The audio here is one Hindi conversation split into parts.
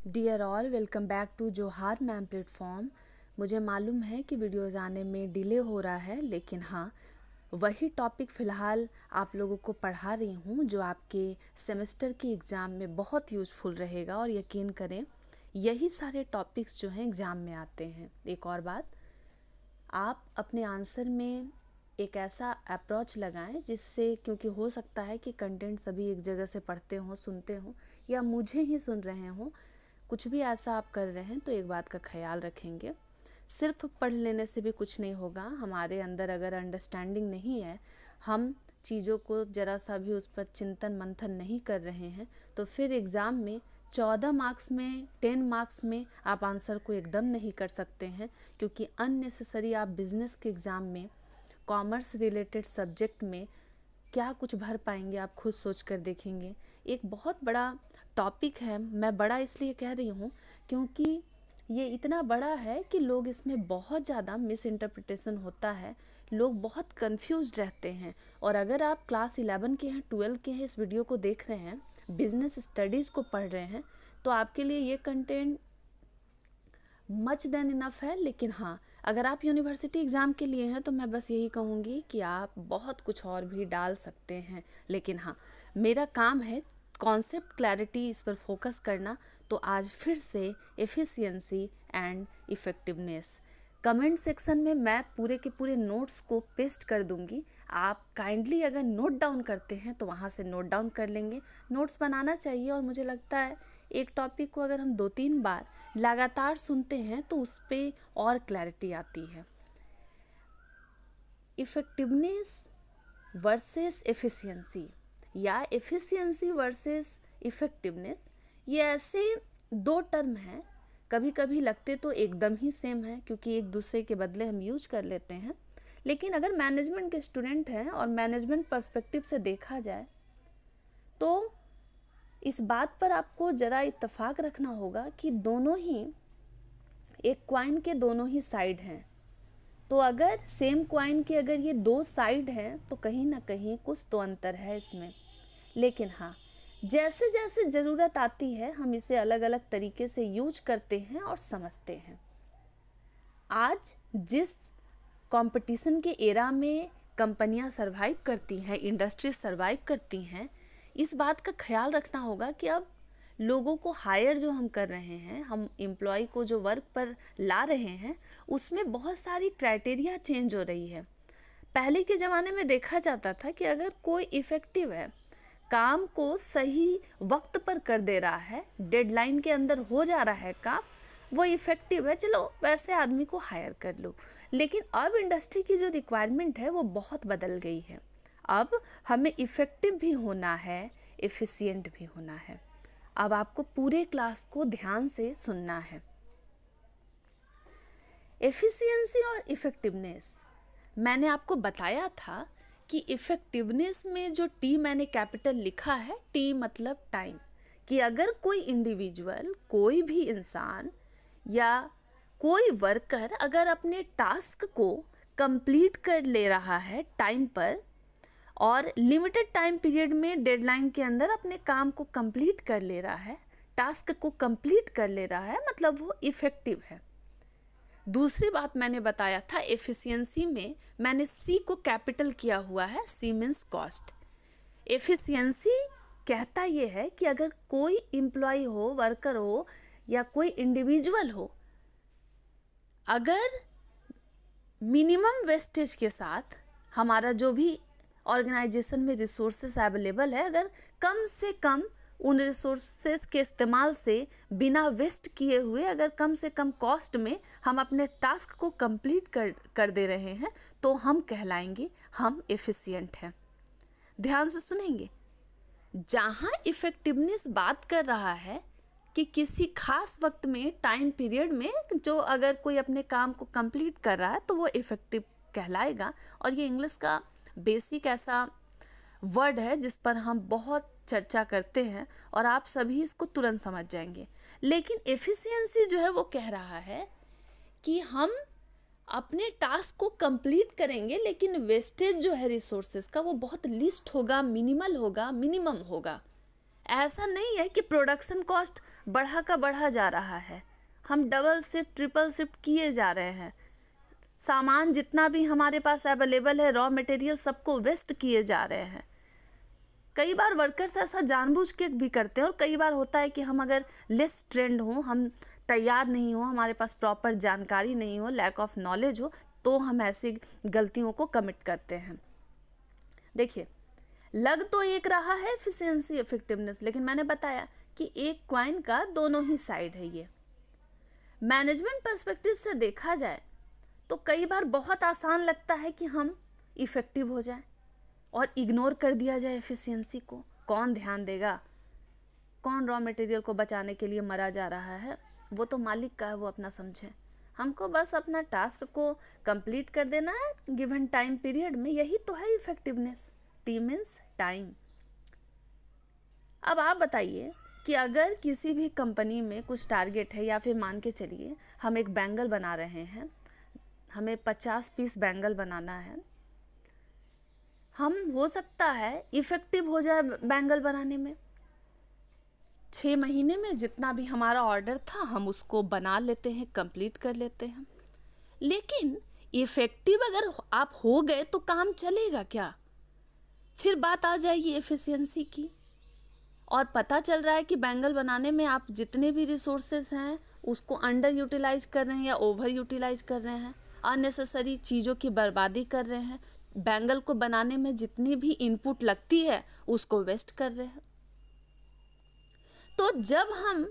Dear all, welcome back to Johar ma'am platform. मुझे मालूम है कि वीडियोज़ आने में डिले हो रहा है, लेकिन हाँ, वही टॉपिक फ़िलहाल आप लोगों को पढ़ा रही हूँ जो आपके सेमेस्टर के एग्ज़ाम में बहुत यूज़फुल रहेगा। और यकीन करें, यही सारे टॉपिक्स जो हैं एग्ज़ाम में आते हैं। एक और बात, आप अपने आंसर में एक ऐसा अप्रोच लगाएं जिससे, क्योंकि हो सकता है कि कंटेंट सभी एक जगह से पढ़ते हों, सुनते हों या मुझे ही सुन रहे हों, कुछ भी ऐसा आप कर रहे हैं तो एक बात का ख्याल रखेंगे, सिर्फ पढ़ लेने से भी कुछ नहीं होगा। हमारे अंदर अगर अंडरस्टैंडिंग नहीं है, हम चीज़ों को ज़रा सा भी उस पर चिंतन मंथन नहीं कर रहे हैं, तो फिर एग्ज़ाम में 14 मार्क्स में 10 मार्क्स में आप आंसर को एकदम नहीं कर सकते हैं। क्योंकि अननेसेसरी आप बिज़नेस के एग्ज़ाम में कॉमर्स रिलेटेड सब्जेक्ट में क्या कुछ भर पाएंगे, आप खुद सोच कर देखेंगे। एक बहुत बड़ा टॉपिक है। मैं बड़ा इसलिए कह रही हूँ क्योंकि ये इतना बड़ा है कि लोग इसमें बहुत ज़्यादा मिस इंटरप्रिटेशन होता है, लोग बहुत कंफ्यूज रहते हैं। और अगर आप क्लास 11 के हैं, 12 के हैं, इस वीडियो को देख रहे हैं, बिजनेस स्टडीज़ को पढ़ रहे हैं, तो आपके लिए ये कंटेंट मच देन इनफ है। लेकिन हाँ, अगर आप यूनिवर्सिटी एग्ज़ाम के लिए हैं तो मैं बस यही कहूँगी कि आप बहुत कुछ और भी डाल सकते हैं। लेकिन हाँ, मेरा काम है कॉन्सेप्ट क्लैरिटी, इस पर फोकस करना। तो आज फिर से efficiency and effectiveness, comment section में मैं पूरे के पूरे नोट्स को पेस्ट कर दूंगी। आप काइंडली अगर नोट डाउन करते हैं तो वहाँ से नोट डाउन कर लेंगे। नोट्स बनाना चाहिए, और मुझे लगता है एक टॉपिक को अगर हम 2-3 बार लगातार सुनते हैं तो उस पर और क्लैरिटी आती है। इफ़ेक्टिवनेस वर्सेस एफिशिएंसी या एफिशिएंसी वर्सेस इफ़ेक्टिवनेस, ये ऐसे दो टर्म हैं। कभी कभी लगते तो एकदम ही सेम है क्योंकि एक दूसरे के बदले हम यूज कर लेते हैं, लेकिन अगर मैनेजमेंट के स्टूडेंट हैं और मैनेजमेंट पर्सपेक्टिव से देखा जाए तो इस बात पर आपको ज़रा इत्तेफाक रखना होगा कि दोनों ही एक क्वाइन के दोनों ही साइड हैं। तो अगर सेम क्वाइन के अगर ये दो साइड हैं तो कहीं ना कहीं कुछ तो अंतर है इसमें। लेकिन हाँ, जैसे जैसे ज़रूरत आती है हम इसे अलग अलग तरीके से यूज करते हैं और समझते हैं। आज जिस कंपटीशन के एरा में कंपनियां सरवाइव करती हैं, इंडस्ट्री सरवाइव करती हैं, इस बात का ख्याल रखना होगा कि अब लोगों को हायर जो हम कर रहे हैं, हम एम्प्लॉय को जो वर्क पर ला रहे हैं, उसमें बहुत सारी क्राइटेरिया चेंज हो रही है। पहले के ज़माने में देखा जाता था कि अगर कोई इफ़ेक्टिव है, काम को सही वक्त पर कर दे रहा है, डेडलाइन के अंदर हो जा रहा है काम, वो इफ़ेक्टिव है, चलो वैसे आदमी को हायर कर लो। लेकिन अब इंडस्ट्री की जो रिक्वायरमेंट है वो बहुत बदल गई है। अब हमें इफ़ेक्टिव भी होना है, एफिशिएंट भी होना है। अब आपको पूरे क्लास को ध्यान से सुनना है। एफिशिएंसी और इफ़ेक्टिवनेस, मैंने आपको बताया था कि इफ़ेक्टिवनेस में जो टी मैंने कैपिटल लिखा है, टी मतलब टाइम, कि अगर कोई इंडिविजुअल, कोई भी इंसान या कोई वर्कर अगर अपने टास्क को कंप्लीट कर ले रहा है टाइम पर और लिमिटेड टाइम पीरियड में डेडलाइन के अंदर अपने काम को कंप्लीट कर ले रहा है, टास्क को कंप्लीट कर ले रहा है, मतलब वो इफ़ेक्टिव है। दूसरी बात मैंने बताया था, एफिशिएंसी में मैंने सी को कैपिटल किया हुआ है, सी मीन्स कॉस्ट। एफिशिएंसी कहता ये है कि अगर कोई एम्प्लॉय हो, वर्कर हो या कोई इंडिविजुअल हो, अगर मिनिमम वेस्टेज के साथ हमारा जो भी ऑर्गेनाइजेशन में रिसोर्सेस अवेलेबल है, अगर कम से कम उन रिसोर्सेस के इस्तेमाल से बिना वेस्ट किए हुए, अगर कम से कम कॉस्ट में हम अपने टास्क को कंप्लीट कर दे रहे हैं, तो हम कहलाएंगे हम एफिशिएंट हैं। ध्यान से सुनेंगे, जहाँ इफ़ेक्टिवनेस बात कर रहा है कि किसी खास वक्त में, टाइम पीरियड में जो अगर कोई अपने काम को कंप्लीट कर रहा है तो वो इफ़ेक्टिव कहलाएगा। और ये इंग्लिश का बेसिक ऐसा वर्ड है जिस पर हम बहुत चर्चा करते हैं और आप सभी इसको तुरंत समझ जाएंगे। लेकिन एफिशिएंसी जो है वो कह रहा है कि हम अपने टास्क को कंप्लीट करेंगे, लेकिन वेस्टेज जो है रिसोर्सेज का वो बहुत लिस्ट होगा, मिनिमल होगा, मिनिमम होगा। ऐसा नहीं है कि प्रोडक्शन कॉस्ट बढ़ा का बढ़ा जा रहा है, हम डबल शिफ्ट ट्रिपल शिफ्ट किए जा रहे हैं, सामान जितना भी हमारे पास अवेलेबल है, रॉ मटेरियल सबको वेस्ट किए जा रहे हैं। कई बार वर्कर्स ऐसा जानबूझ के भी करते हैं, और कई बार होता है कि हम अगर लेस ट्रेंड हो, हम तैयार नहीं हो, हमारे पास प्रॉपर जानकारी नहीं हो, लैक ऑफ नॉलेज हो, तो हम ऐसी गलतियों को कमिट करते हैं। देखिए, लग तो एक रहा है एफिशिएंसी इफेक्टिवनेस, लेकिन मैंने बताया कि एक कॉइन का दोनों ही साइड है। ये मैनेजमेंट पर्सपेक्टिव से देखा जाए तो कई बार बहुत आसान लगता है कि हम इफ़ेक्टिव हो जाएं और इग्नोर कर दिया जाए एफिशिएंसी को। कौन ध्यान देगा? कौन रॉ मटेरियल को बचाने के लिए मरा जा रहा है? वो तो मालिक का है, वो अपना समझे। हमको बस अपना टास्क को कंप्लीट कर देना है गिवन टाइम पीरियड में, यही तो है इफेक्टिवनेस। T means time. अब आप बताइए कि अगर किसी भी कंपनी में कुछ टारगेट है, या फिर मान के चलिए हम एक बैंगल बना रहे हैं, हमें 50 पीस बैंगल बनाना है, हम हो सकता है इफ़ेक्टिव हो जाए बैंगल बनाने में। 6 महीने में जितना भी हमारा ऑर्डर था हम उसको बना लेते हैं, कंप्लीट कर लेते हैं। लेकिन इफ़ेक्टिव अगर आप हो गए तो काम चलेगा क्या? फिर बात आ जाएगी एफिशिएंसी की, और पता चल रहा है कि बैंगल बनाने में आप जितने भी रिसोर्सेज हैं उसको अंडर यूटिलाइज कर रहे हैं या ओवर यूटिलाइज कर रहे हैं, अननेसेसरी चीज़ों की बर्बादी कर रहे हैं, बैंगल को बनाने में जितनी भी इनपुट लगती है उसको वेस्ट कर रहे हैं। तो जब हम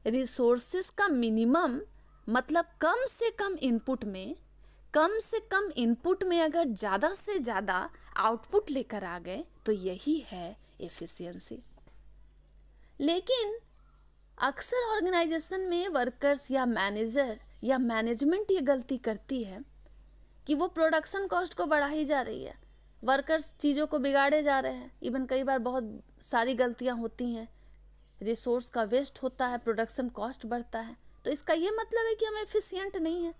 रिसोर्सेज का मिनिमम, मतलब कम से कम इनपुट में अगर ज़्यादा से ज़्यादा आउटपुट लेकर आ गए, तो यही है एफिशिएंसी। लेकिन अक्सर ऑर्गेनाइजेशन में वर्कर्स या मैनेजर या मैनेजमेंट ये गलती करती है कि वो प्रोडक्शन कॉस्ट को बढ़ा ही जा रही है, वर्कर्स चीज़ों को बिगाड़े जा रहे हैं। इवन कई बार बहुत सारी गलतियां होती हैं, रिसोर्स का वेस्ट होता है, प्रोडक्शन कॉस्ट बढ़ता है। तो इसका ये मतलब है कि हम एफिशिएंट नहीं हैं।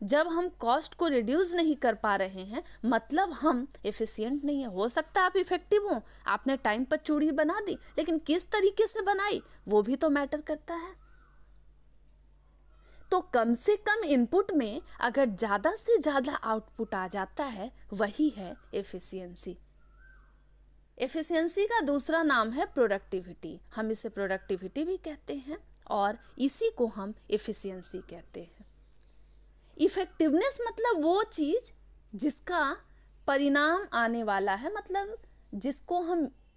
जब हम कॉस्ट को रिड्यूस नहीं कर पा रहे हैं, मतलब हम एफिशिएंट नहीं है। हो सकता है आप इफेक्टिव हो, आपने टाइम पर चूड़ी बना दी, लेकिन किस तरीके से बनाई वो भी तो मैटर करता है। तो कम से कम इनपुट में अगर ज़्यादा से ज़्यादा आउटपुट आ जाता है, वही है एफिशिएंसी। एफिशिएंसी का दूसरा नाम है प्रोडक्टिविटी। हम इसे प्रोडक्टिविटी भी कहते हैं और इसी को हम एफिशिएंसी कहते हैं। इफेक्टिवनेस मतलब वो चीज़ जिसका परिणाम आने वाला है, मतलब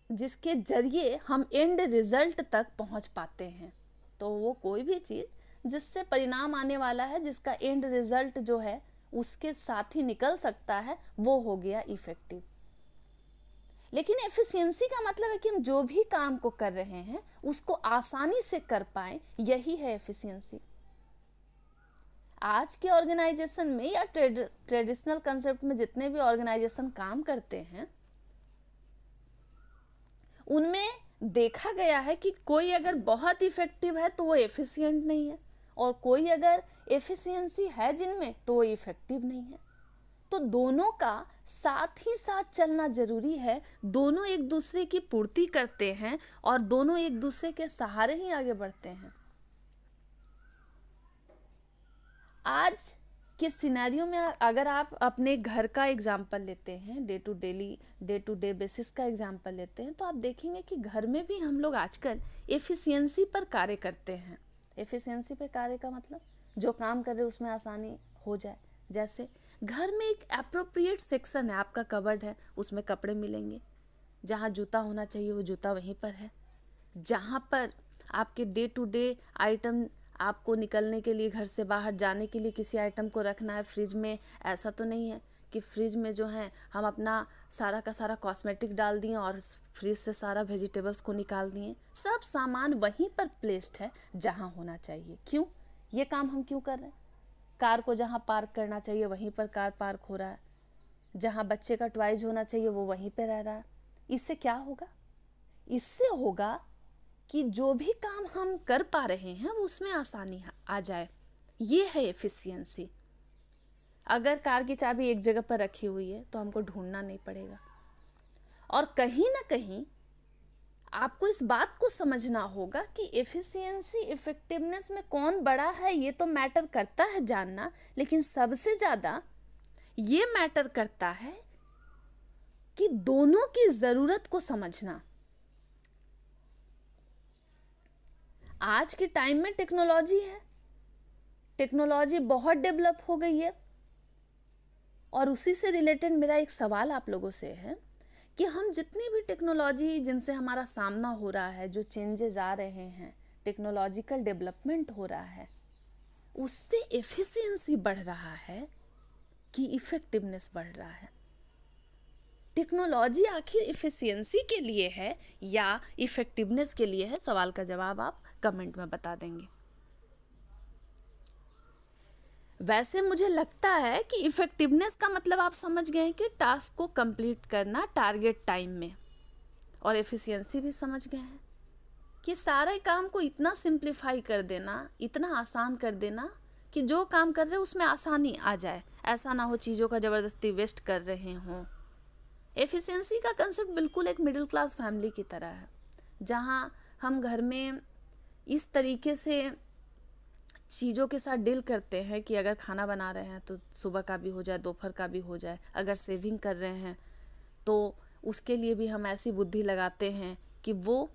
जिसके जरिए हम एंड रिजल्ट तक पहुंच पाते हैं। तो वो कोई भी चीज़ जिससे परिणाम आने वाला है, जिसका एंड रिजल्ट जो है उसके साथ ही निकल सकता है, वो हो गया इफेक्टिव। लेकिन एफिशिएंसी का मतलब है कि हम जो भी काम को कर रहे हैं उसको आसानी से कर पाएं, यही है एफिशिएंसी। आज के ऑर्गेनाइजेशन में या ट्रेडिशनल कंसेप्ट में जितने भी ऑर्गेनाइजेशन काम करते हैं, उनमें देखा गया है कि कोई अगर बहुत इफेक्टिव है तो वो एफिशिएंट नहीं है, और कोई अगर एफिशिएंसी है जिनमें तो वो इफेक्टिव नहीं है। तो दोनों का साथ ही साथ चलना जरूरी है। दोनों एक दूसरे की पूर्ति करते हैं और दोनों एक दूसरे के सहारे ही आगे बढ़ते हैं। आज के सिनेरियो में अगर आप अपने घर का एग्जाम्पल लेते हैं, डे टू डे बेसिस का एग्जाम्पल लेते हैं, तो आप देखेंगे कि घर में भी हम लोग आजकल एफिशिएंसी पर कार्य करते हैं। एफिशिएंसी पे कार्य का मतलब जो काम कर रहे उसमें आसानी हो जाए। जैसे घर में एक एप्रोप्रिएट सेक्शन है, आपका कबर्ड है, उसमें कपड़े मिलेंगे, जहाँ जूता होना चाहिए वो जूता वहीं पर है, जहाँ पर आपके डे टू डे आइटम, आपको निकलने के लिए, घर से बाहर जाने के लिए किसी आइटम को रखना है फ्रिज में, ऐसा तो नहीं है कि फ्रिज में जो है हम अपना सारा का सारा कॉस्मेटिक डाल दिए और फ्रिज से सारा वेजिटेबल्स को निकाल दिए। सब सामान वहीं पर प्लेस्ड है जहाँ होना चाहिए। क्यों? ये काम हम क्यों कर रहे हैं? कार को जहाँ पार्क करना चाहिए वहीं पर कार पार्क हो रहा है, जहाँ बच्चे का टॉयज होना चाहिए वो वहीं पर रह रहा है। इससे क्या होगा? इससे होगा कि जो भी काम हम कर पा रहे हैं वो उसमें आसानी आ जाए। ये है एफिशिएंसी। अगर कार की चाबी एक जगह पर रखी हुई है तो हमको ढूंढना नहीं पड़ेगा, और कहीं ना कहीं आपको इस बात को समझना होगा कि एफिशिएंसी इफेक्टिवनेस में कौन बड़ा है ये तो मैटर करता है जानना, लेकिन सबसे ज़्यादा ये मैटर करता है कि दोनों की ज़रूरत को समझना। आज के टाइम में टेक्नोलॉजी है, टेक्नोलॉजी बहुत डेवलप हो गई है, और उसी से रिलेटेड मेरा एक सवाल आप लोगों से है कि हम जितनी भी टेक्नोलॉजी जिनसे हमारा सामना हो रहा है, जो चेंजेस आ रहे हैं, टेक्नोलॉजिकल डेवलपमेंट हो रहा है, उससे एफिशिएंसी बढ़ रहा है कि इफेक्टिवनेस बढ़ रहा है? टेक्नोलॉजी आखिर इफिशिएंसी के लिए है या इफेक्टिवनेस के लिए है? सवाल का जवाब आप कमेंट में बता देंगे। वैसे मुझे लगता है कि इफेक्टिवनेस का मतलब आप समझ गए हैं कि टास्क को कंप्लीट करना टारगेट टाइम में, और एफिशिएंसी भी समझ गए हैं कि सारे काम को इतना सिंप्लीफाई कर देना, इतना आसान कर देना कि जो काम कर रहे हैं उसमें आसानी आ जाए, ऐसा ना हो चीज़ों का ज़बरदस्ती वेस्ट कर रहे हों। एफिशिएंसी का कंसेप्ट बिल्कुल एक मिडिल क्लास फैमिली की तरह है, जहाँ हम घर में इस तरीके से चीज़ों के साथ डील करते हैं कि अगर खाना बना रहे हैं तो सुबह का भी हो जाए, दोपहर का भी हो जाए। अगर सेविंग कर रहे हैं तो उसके लिए भी हम ऐसी बुद्धि लगाते हैं कि वो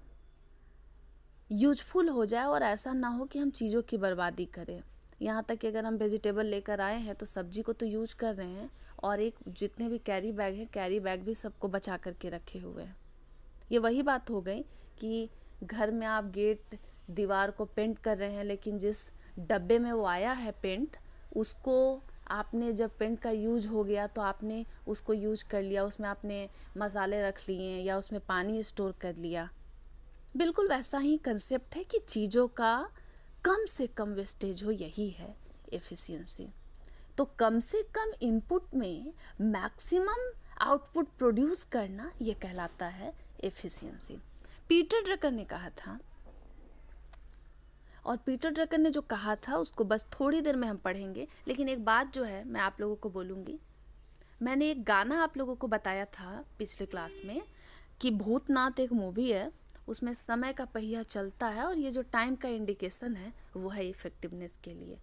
यूजफुल हो जाए और ऐसा ना हो कि हम चीज़ों की बर्बादी करें। यहाँ तक कि अगर हम वेजिटेबल लेकर आए हैं तो सब्जी को तो यूज कर रहे हैं, और एक जितने भी कैरी बैग हैं, कैरी बैग भी सबको बचा करके रखे हुए हैं। ये वही बात हो गई कि घर में आप गेट दीवार को पेंट कर रहे हैं, लेकिन जिस डब्बे में वो आया है पेंट, उसको आपने जब पेंट का यूज हो गया तो आपने उसको यूज कर लिया, उसमें आपने मसाले रख लिए या उसमें पानी स्टोर कर लिया। बिल्कुल वैसा ही कंसेप्ट है कि चीज़ों का कम से कम वेस्टेज हो, यही है एफिशिएंसी। तो कम से कम इनपुट में मैक्सिमम आउटपुट प्रोड्यूस करना, ये कहलाता है एफिशिएंसी। पीटर ड्रकर ने कहा था, और पीटर ड्रकर ने जो कहा था उसको बस थोड़ी देर में हम पढ़ेंगे, लेकिन एक बात जो है मैं आप लोगों को बोलूँगी। मैंने एक गाना आप लोगों को बताया था पिछले क्लास में कि भूतनाथ एक मूवी है, उसमें समय का पहिया चलता है और ये जो टाइम का इंडिकेशन है वो है इफेक्टिवनेस के लिए।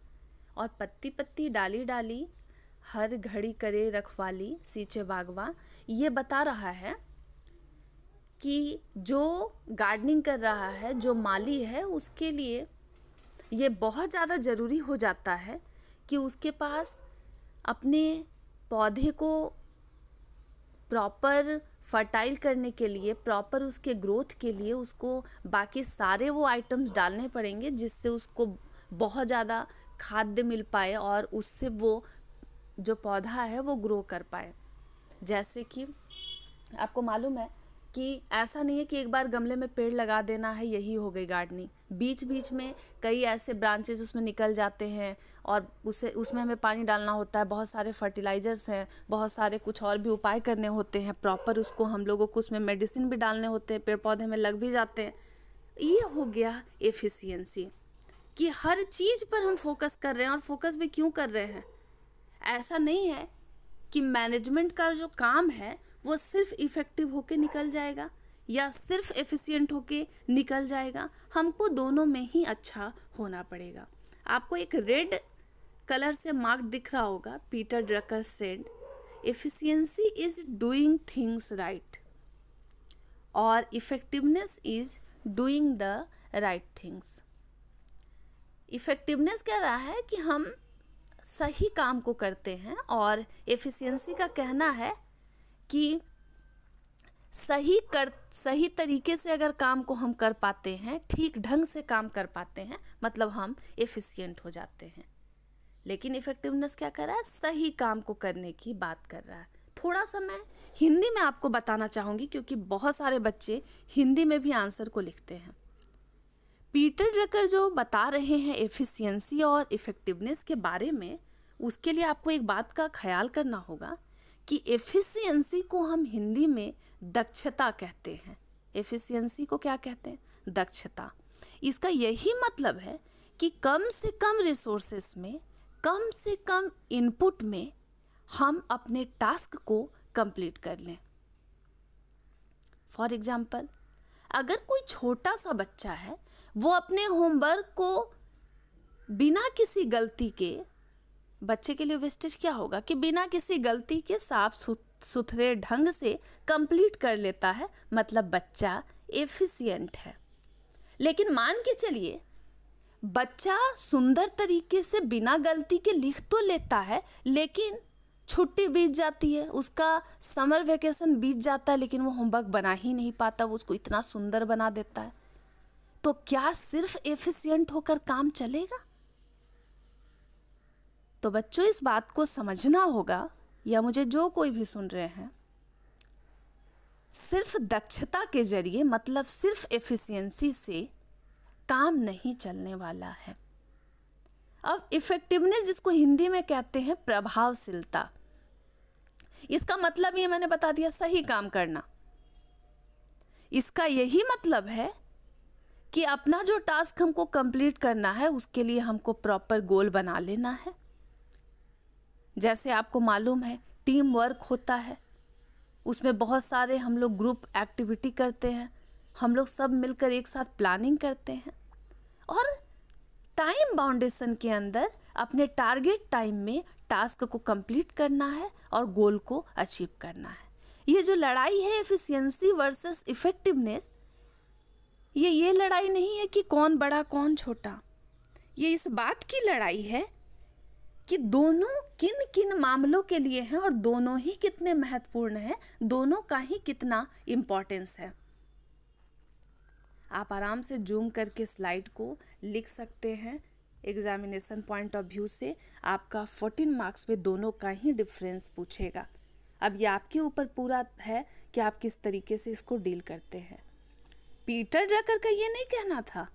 और पत्ती पत्ती डाली डाली हर घड़ी करे रखवाली सींचे बागवा, ये बता रहा है कि जो गार्डनिंग कर रहा है, जो माली है, उसके लिए ये बहुत ज़्यादा ज़रूरी हो जाता है कि उसके पास अपने पौधे को प्रॉपर फर्टाइल करने के लिए, प्रॉपर उसके ग्रोथ के लिए उसको बाकी सारे वो आइटम्स डालने पड़ेंगे जिससे उसको बहुत ज़्यादा खाद्य मिल पाए और उससे वो जो पौधा है वो ग्रो कर पाए। जैसे कि आपको मालूम है कि ऐसा नहीं है कि एक बार गमले में पेड़ लगा देना है यही हो गई गार्डनिंग। बीच बीच में कई ऐसे ब्रांचेस उसमें निकल जाते हैं और उसमें हमें पानी डालना होता है, बहुत सारे फर्टिलाइजर्स हैं, बहुत सारे कुछ और भी उपाय करने होते हैं, प्रॉपर उसको हम लोगों को उसमें मेडिसिन भी डालने होते हैं, पेड़ पौधे में लग भी जाते हैं। ये हो गया एफिशिएंसी कि हर चीज़ पर हम फोकस कर रहे हैं। और फोकस भी क्यों कर रहे हैं? ऐसा नहीं है कि मैनेजमेंट का जो काम है वो सिर्फ इफ़ेक्टिव होके निकल जाएगा या सिर्फ एफिशिएंट होके निकल जाएगा। हमको दोनों में ही अच्छा होना पड़ेगा। आपको एक रेड कलर से मार्क दिख रहा होगा। Peter Drucker said efficiency is doing things right और effectiveness is doing the right things. Effectiveness कह रहा है कि हम सही काम को करते हैं और एफिशिएंसी का कहना है कि सही तरीके से अगर काम को हम कर पाते हैं, ठीक ढंग से काम कर पाते हैं, मतलब हम एफिशिएंट हो जाते हैं। लेकिन इफेक्टिवनेस क्या कर रहा है? सही काम को करने की बात कर रहा है। थोड़ा सा मैं हिंदी में आपको बताना चाहूँगी क्योंकि बहुत सारे बच्चे हिंदी में भी आंसर को लिखते हैं। पीटर ड्रकर जो बता रहे हैं एफिशिएंसी और इफ़ेक्टिवनेस के बारे में, उसके लिए आपको एक बात का ख्याल करना होगा कि एफिशिएंसी को हम हिंदी में दक्षता कहते हैं। एफिशिएंसी को क्या कहते हैं? दक्षता। इसका यही मतलब है कि कम से कम रिसोर्सेस में, कम से कम इनपुट में हम अपने टास्क को कंप्लीट कर लें। फॉर एग्जाम्पल, अगर कोई छोटा सा बच्चा है, वो अपने होमवर्क को बिना किसी गलती के, बच्चे के लिए वेस्टेज क्या होगा कि बिना किसी गलती के साफ सुथरे ढंग से कंप्लीट कर लेता है, मतलब बच्चा एफिशिएंट है। लेकिन मान के चलिए बच्चा सुंदर तरीके से बिना गलती के लिख तो लेता है, लेकिन छुट्टी बीत जाती है, उसका समर वेकेशन बीत जाता है, लेकिन वो होमवर्क बना ही नहीं पाता, वो उसको इतना सुंदर बना देता है। तो क्या सिर्फ एफिशिएंट होकर काम चलेगा? तो बच्चों इस बात को समझना होगा, या मुझे जो कोई भी सुन रहे हैं, सिर्फ दक्षता के जरिए मतलब सिर्फ एफिशिएंसी से काम नहीं चलने वाला है। अब इफेक्टिवनेस, जिसको हिंदी में कहते हैं प्रभावशीलता, इसका मतलब ये मैंने बता दिया, सही काम करना। इसका यही मतलब है कि अपना जो टास्क हमको कंप्लीट करना है उसके लिए हमको प्रॉपर गोल बना लेना है। जैसे आपको मालूम है टीम वर्क होता है, उसमें बहुत सारे हम लोग ग्रुप एक्टिविटी करते हैं, हम लोग सब मिलकर एक साथ प्लानिंग करते हैं और टाइम बाउंडेशन के अंदर अपने टारगेट टाइम में टास्क को कंप्लीट करना है और गोल को अचीव करना है। ये जो लड़ाई है एफिशिएंसी वर्सेस इफेक्टिवनेस, ये लड़ाई नहीं है कि कौन बड़ा कौन छोटा, ये इस बात की लड़ाई है कि दोनों किन किन मामलों के लिए हैं और दोनों ही कितने महत्वपूर्ण हैं, दोनों का ही कितना इम्पोर्टेंस है। आप आराम से जूम करके स्लाइड को लिख सकते हैं। एग्जामिनेशन पॉइंट ऑफ व्यू से आपका 14 मार्क्स में दोनों का ही डिफरेंस पूछेगा। अब ये आपके ऊपर पूरा है कि आप किस तरीके से इसको डील करते हैं। पीटर ड्रकर का ये नहीं कहना था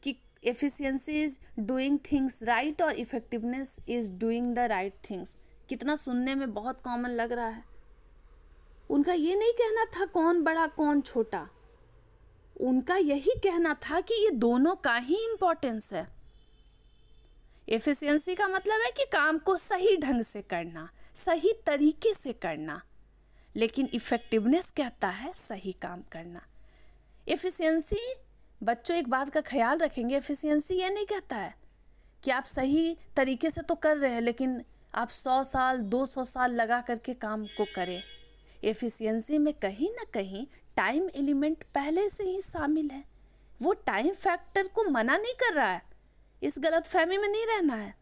कि efficiency is doing things right और effectiveness is doing the right things. कितना सुनने में बहुत कॉमन लग रहा है। उनका ये नहीं कहना था कौन बड़ा कौन छोटा, उनका यही कहना था कि ये दोनों का ही इम्पोर्टेंस है। एफिशिएंसी का मतलब है कि काम को सही ढंग से करना, सही तरीके से करना, लेकिन इफेक्टिवनेस कहता है सही काम करना। एफिशिएंसी, बच्चों एक बात का ख्याल रखेंगे, एफिशिएंसी ये नहीं कहता है कि आप सही तरीके से तो कर रहे हैं लेकिन आप 100 साल 200 साल लगा करके काम को करें। एफिशिएंसी में कहीं ना कहीं टाइम एलिमेंट पहले से ही शामिल है। वो टाइम फैक्टर को मना नहीं कर रहा है, इस गलतफहमी में नहीं रहना है,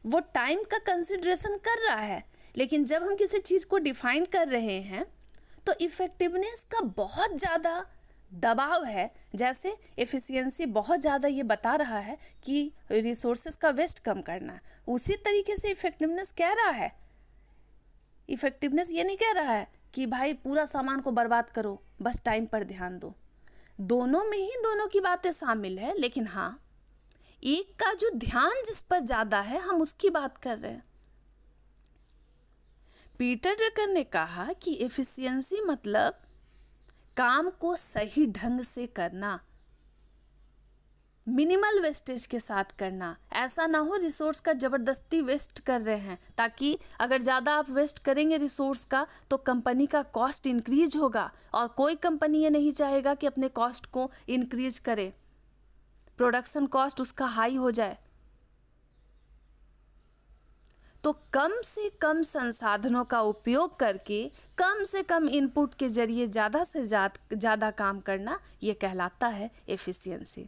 वो टाइम का कंसिडरेशन कर रहा है। लेकिन जब हम किसी चीज़ को डिफाइन कर रहे हैं तो इफेक्टिवनेस का बहुत ज़्यादा दबाव है। जैसे एफिशिएंसी बहुत ज़्यादा ये बता रहा है कि रिसोर्सेज का वेस्ट कम करना है, उसी तरीके से इफेक्टिवनेस कह रहा है। इफेक्टिवनेस ये नहीं कह रहा है कि भाई पूरा सामान को बर्बाद करो, बस टाइम पर ध्यान दो। दोनों में ही दोनों की बातें शामिल है, लेकिन हाँ एक का जो ध्यान जिस पर ज़्यादा है हम उसकी बात कर रहे हैं। पीटर ड्रकर ने कहा कि एफिशिएंसी मतलब काम को सही ढंग से करना, मिनिमल वेस्टेज के साथ करना। ऐसा ना हो रिसोर्स का ज़बरदस्ती वेस्ट कर रहे हैं, ताकि अगर ज़्यादा आप वेस्ट करेंगे रिसोर्स का तो कंपनी का कॉस्ट इंक्रीज होगा और कोई कंपनी ये नहीं चाहेगा कि अपने कॉस्ट को इंक्रीज करे, प्रोडक्शन कॉस्ट उसका हाई हो जाए। तो कम से कम संसाधनों का उपयोग करके कम से कम इनपुट के जरिए ज़्यादा से ज़्यादा काम करना, ये कहलाता है एफिशिएंसी।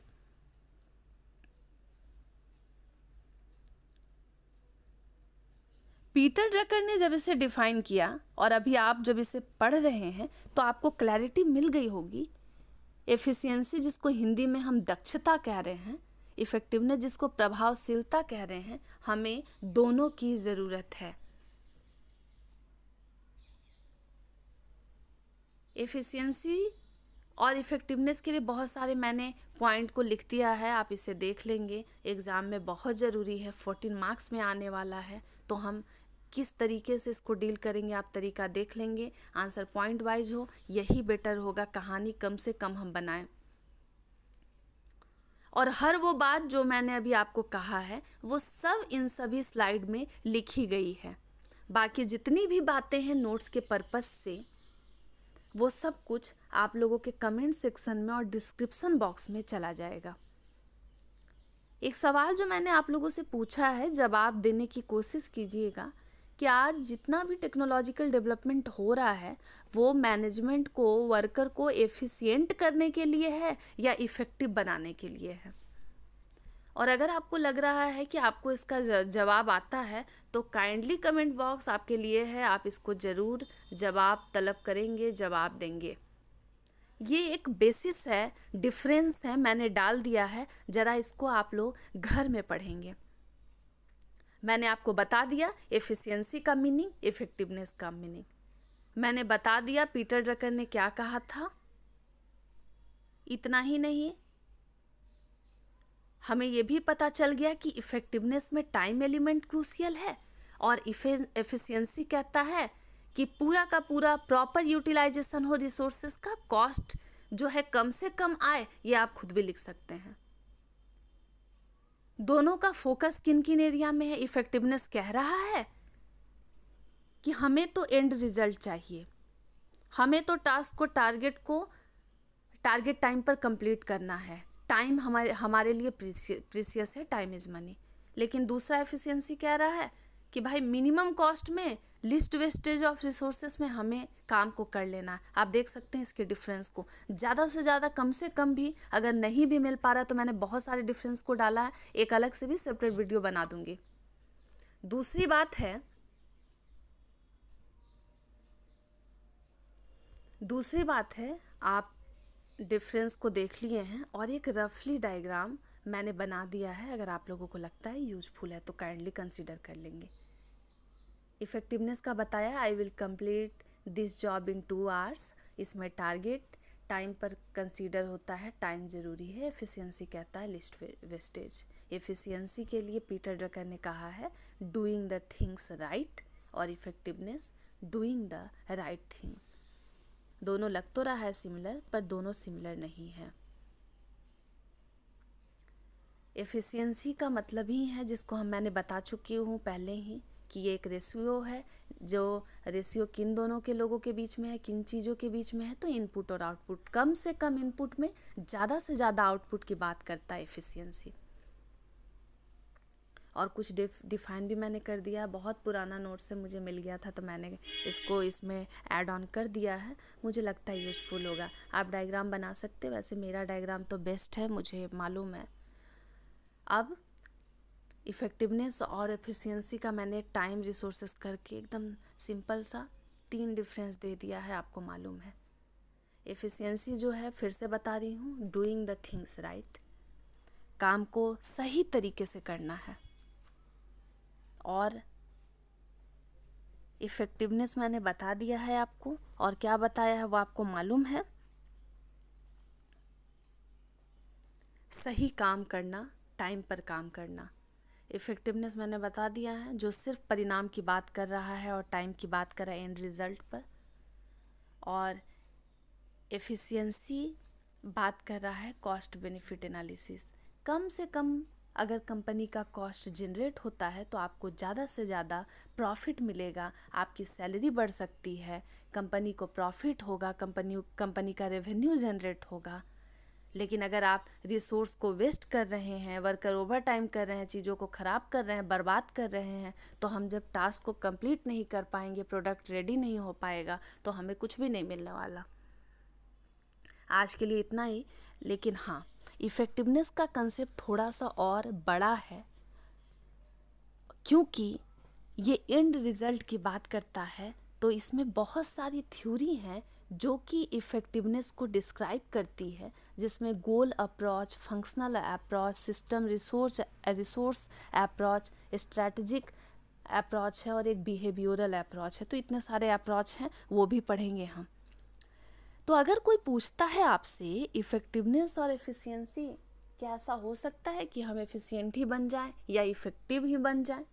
पीटर ड्रकर ने जब इसे डिफाइन किया और अभी आप जब इसे पढ़ रहे हैं तो आपको क्लैरिटी मिल गई होगी। एफिशिएंसी जिसको हिंदी में हम दक्षता कह रहे हैं, इफेक्टिवनेस जिसको प्रभावशीलता कह रहे हैं, हमें दोनों की ज़रूरत है। एफिशिएंसी और इफ़ेक्टिवनेस के लिए बहुत सारे मैंने पॉइंट को लिख दिया है, आप इसे देख लेंगे, एग्ज़ाम में बहुत ज़रूरी है, 14 मार्क्स में आने वाला है। तो हम किस तरीके से इसको डील करेंगे आप तरीका देख लेंगे, आंसर पॉइंट वाइज हो, यही बेटर होगा, कहानी कम से कम हम बनाएं। और हर वो बात जो मैंने अभी आपको कहा है वो सब इन सभी स्लाइड में लिखी गई है। बाकी जितनी भी बातें हैं नोट्स के पर्पस से वो सब कुछ आप लोगों के कमेंट सेक्शन में और डिस्क्रिप्शन बॉक्स में चला जाएगा। एक सवाल जो मैंने आप लोगों से पूछा है, जवाब देने की कोशिश कीजिएगा कि आज जितना भी टेक्नोलॉजिकल डेवलपमेंट हो रहा है वो मैनेजमेंट को, वर्कर को एफिशिएंट करने के लिए है या इफ़ेक्टिव बनाने के लिए है। और अगर आपको लग रहा है कि आपको इसका जवाब आता है तो काइंडली कमेंट बॉक्स आपके लिए है, आप इसको ज़रूर जवाब तलब करेंगे, जवाब देंगे। ये एक बेसिस है, डिफरेंस है, मैंने डाल दिया है, ज़रा इसको आप लोग घर में पढ़ेंगे। मैंने आपको बता दिया एफिशिएंसी का मीनिंग, इफ़ेक्टिवनेस का मीनिंग। मैंने बता दिया पीटर ड्रकर ने क्या कहा था। इतना ही नहीं, हमें ये भी पता चल गया कि इफ़ेक्टिवनेस में टाइम एलिमेंट क्रूशियल है और एफिशिएंसी कहता है कि पूरा का पूरा प्रॉपर यूटिलाइजेशन हो रिसोर्सेज का, कॉस्ट जो है कम से कम आए। ये आप खुद भी लिख सकते हैं। दोनों का फोकस किन किन एरिया में है। इफ़ेक्टिवनेस कह रहा है कि हमें तो एंड रिजल्ट चाहिए, हमें तो टास्क को टारगेट टाइम पर कंप्लीट करना है। टाइम हमारे लिए प्रीसियस है, टाइम इज़ मनी। लेकिन दूसरा एफिशिएंसी कह रहा है कि भाई मिनिमम कॉस्ट में, लिस्ट वेस्टेज ऑफ रिसोर्सेस में हमें काम को कर लेना है। आप देख सकते हैं इसके डिफरेंस को। ज़्यादा से ज़्यादा, कम से कम भी अगर नहीं भी मिल पा रहा तो मैंने बहुत सारे डिफरेंस को डाला है, एक अलग से भी सेपरेट वीडियो बना दूंगी। दूसरी बात है आप डिफरेंस को देख लिए हैं और एक रफली डायग्राम मैंने बना दिया है। अगर आप लोगों को लगता है यूजफुल है तो काइंडली कंसीडर कर लेंगे। इफ़ेक्टिवनेस का बताया, I will complete this job in 2 hours। इसमें टारगेट टाइम पर कंसीडर होता है, टाइम ज़रूरी है। एफिशिएंसी कहता है लिस्ट वेस्टेज। एफिशिएंसी के लिए पीटर ड्रकर ने कहा है डूइंग द थिंग्स राइट, और effectiveness doing the right things. दोनों लग तो रहा है सिमिलर, पर दोनों सिमिलर नहीं है। एफिशिएंसी का मतलब ही है, जिसको मैंने बता चुकी हूँ पहले ही, कि ये एक रेशियो है। जो रेशियो किन दोनों के लोगों के बीच में है, किन चीज़ों के बीच में है, तो इनपुट और आउटपुट। कम से कम इनपुट में ज़्यादा से ज़्यादा आउटपुट की बात करता है एफिशिएंसी। और कुछ डिफाइन भी मैंने कर दिया। बहुत पुराना नोट से मुझे मिल गया था तो मैंने इसको इसमें ऐड ऑन कर दिया है। मुझे लगता है यूज़फुल होगा। आप डायग्राम बना सकते हो, वैसे मेरा डायग्राम तो बेस्ट है, मुझे मालूम है। अब इफ़ेक्टिवनेस और एफिशिएंसी का मैंने टाइम रिसोर्सेस करके एकदम सिंपल सा 3 डिफरेंस दे दिया है, आपको मालूम है। एफिशिएंसी जो है, फिर से बता रही हूँ, डूइंग द थिंग्स राइट, काम को सही तरीके से करना है। और इफ़ेक्टिवनेस मैंने बता दिया है आपको, और क्या बताया है वो आपको मालूम है। सही काम करना, टाइम पर काम करना। इफ़ेक्टिवनेस मैंने बता दिया है, जो सिर्फ परिणाम की बात कर रहा है और टाइम की बात कर रहा है एंड रिजल्ट पर। और एफिशिएंसी बात कर रहा है कॉस्ट बेनिफिट एनालिसिस। कम से कम अगर कंपनी का कॉस्ट जनरेट होता है तो आपको ज़्यादा से ज़्यादा प्रॉफिट मिलेगा, आपकी सैलरी बढ़ सकती है, कंपनी को प्रॉफिट होगा, कंपनी का रेवेन्यू जनरेट होगा। लेकिन अगर आप रिसोर्स को वेस्ट कर रहे हैं, वर्कर ओवर टाइम कर रहे हैं, चीज़ों को ख़राब कर रहे हैं, बर्बाद कर रहे हैं, तो हम जब टास्क को कंप्लीट नहीं कर पाएंगे, प्रोडक्ट रेडी नहीं हो पाएगा, तो हमें कुछ भी नहीं मिलने वाला। आज के लिए इतना ही। लेकिन हाँ, इफ़ेक्टिवनेस का कंसेप्ट थोड़ा सा और बड़ा है, क्योंकि ये एंड रिज़ल्ट की बात करता है। तो इसमें बहुत सारी थ्योरी हैं जो कि इफ़ेक्टिवनेस को डिस्क्राइब करती है, जिसमें goal approach, functional approach, system resource approach, strategic approach है और एक बिहेवियरल अप्रोच है। तो इतने सारे अप्रोच हैं, वो भी पढ़ेंगे हम। तो अगर कोई पूछता है आपसे इफ़ेक्टिवनेस और एफिशिएंसी, क्या ऐसा हो सकता है कि हम एफिशिएंट ही बन जाएं या इफ़ेक्टिव ही बन जाएं,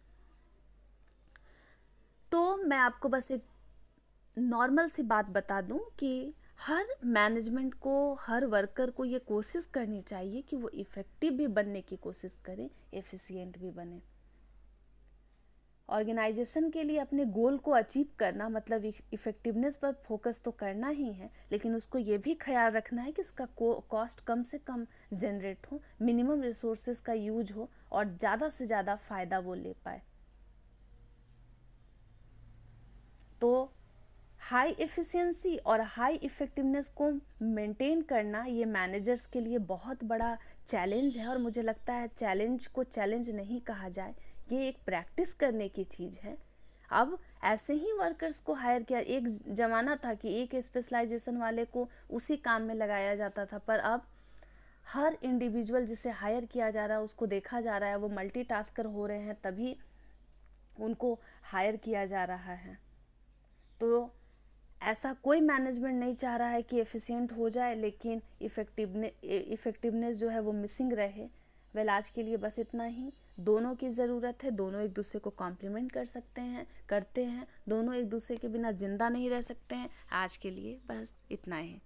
तो मैं आपको बस एक नॉर्मल सी बात बता दूं कि हर मैनेजमेंट को, हर वर्कर को ये कोशिश करनी चाहिए कि वो इफ़ेक्टिव भी बनने की कोशिश करे, एफिशिएंट भी बने। ऑर्गेनाइजेशन के लिए अपने गोल को अचीव करना मतलब इफ़ेक्टिवनेस पर फोकस तो करना ही है, लेकिन उसको ये भी ख्याल रखना है कि उसका कॉस्ट कम से कम जनरेट हो, मिनिमम रिसोर्सेज का यूज हो और ज़्यादा से ज़्यादा फ़ायदा वो ले पाए। तो हाई एफिशिएंसी और हाई इफ़ेक्टिवनेस को मेंटेन करना ये मैनेजर्स के लिए बहुत बड़ा चैलेंज है, और मुझे लगता है चैलेंज को चैलेंज नहीं कहा जाए, ये एक प्रैक्टिस करने की चीज़ है। अब ऐसे ही वर्कर्स को हायर किया, एक ज़माना था कि एक स्पेशलाइजेशन वाले को उसी काम में लगाया जाता था, पर अब हर इंडिविजुअल जिसे हायर किया जा रहा है उसको देखा जा रहा है वो मल्टीटास्कर हो रहे हैं, तभी उनको हायर किया जा रहा है। तो ऐसा कोई मैनेजमेंट नहीं चाह रहा है कि एफिशिएंट हो जाए लेकिन इफ़ेक्टिवनेस जो है वो मिसिंग रहे। वेल, आज के लिए बस इतना ही। दोनों की ज़रूरत है, दोनों एक दूसरे को कॉम्प्लीमेंट करते हैं, दोनों एक दूसरे के बिना ज़िंदा नहीं रह सकते हैं। आज के लिए बस इतना ही।